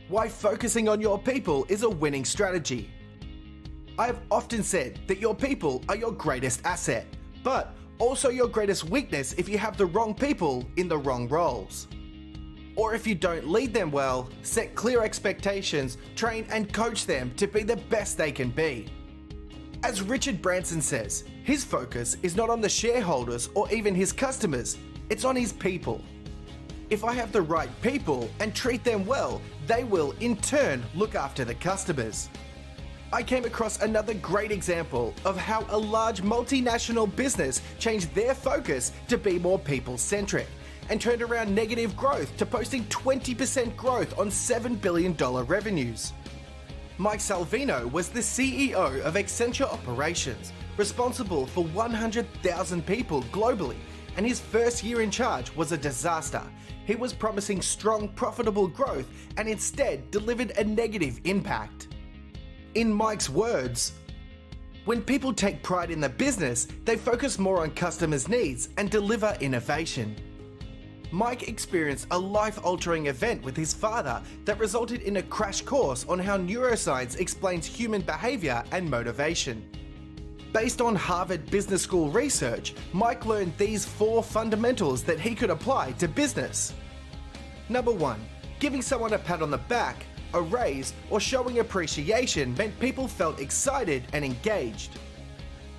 Why focusing on your people is a winning strategy. I have often said that your people are your greatest asset, but also your greatest weakness if you have the wrong people in the wrong roles. Or if you don't lead them well, set clear expectations, train and coach them to be the best they can be. As Richard Branson says, his focus is not on the shareholders or even his customers, it's on his people. If I have the right people and treat them well, they will in turn look after the customers. I came across another great example of how a large multinational business changed their focus to be more people-centric and turned around negative growth to posting 20% growth on $7 billion revenues. Mike Salvino was the CEO of Accenture Operations, responsible for 100,000 people globally, and his first year in charge was a disaster. He was promising strong, profitable growth and instead delivered a negative impact. In Mike's words, when people take pride in the business, they focus more on customers' needs and deliver innovation. Mike experienced a life-altering event with his father that resulted in a crash course on how neuroscience explains human behavior and motivation. Based on Harvard Business School research, Mike learned these 4 fundamentals that he could apply to business. Number 1, giving someone a pat on the back, a raise, or showing appreciation meant people felt excited and engaged.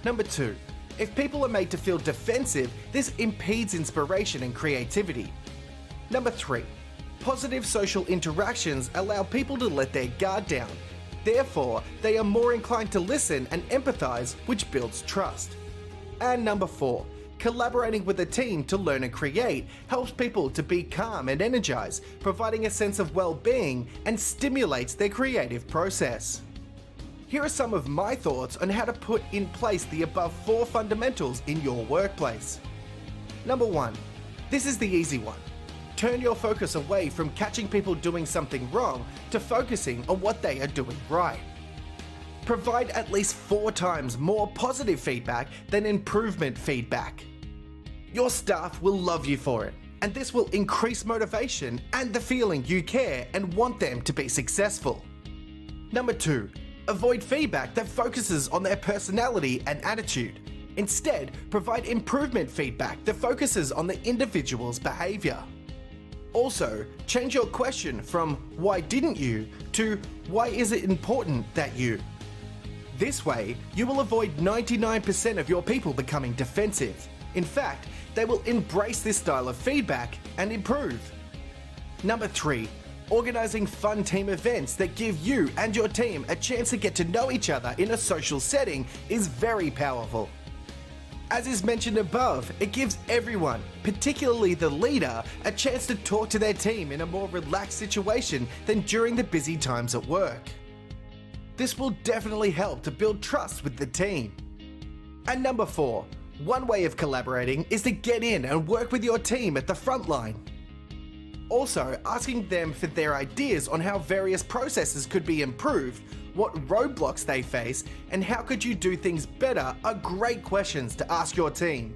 Number 2, if people are made to feel defensive, this impedes inspiration and creativity. Number 3, positive social interactions allow people to let their guard down. Therefore, they are more inclined to listen and empathize, which builds trust. And number 4, collaborating with a team to learn and create helps people to be calm and energized, providing a sense of well-being and stimulates their creative process. Here are some of my thoughts on how to put in place the above 4 fundamentals in your workplace. Number 1, this is the easy one. Turn your focus away from catching people doing something wrong to focusing on what they are doing right. Provide at least 4 times more positive feedback than improvement feedback. Your staff will love you for it, and this will increase motivation and the feeling you care and want them to be successful. Number 2, avoid feedback that focuses on their personality and attitude. Instead, provide improvement feedback that focuses on the individual's behavior. Also, change your question from "why didn't you" to "why is it important that you?" This way, you will avoid 99% of your people becoming defensive. In fact, they will embrace this style of feedback and improve. Number 3, organizing fun team events that give you and your team a chance to get to know each other in a social setting is very powerful. As is mentioned above, it gives everyone, particularly the leader, a chance to talk to their team in a more relaxed situation than during the busy times at work. This will definitely help to build trust with the team. And number 4, one way of collaborating is to get in and work with your team at the front line. Also, asking them for their ideas on how various processes could be improved, what roadblocks they face, and how could you do things better are great questions to ask your team.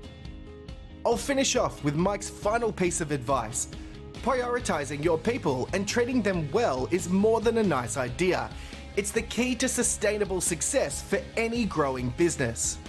I'll finish off with Mike's final piece of advice. Prioritizing your people and treating them well is more than a nice idea. It's the key to sustainable success for any growing business.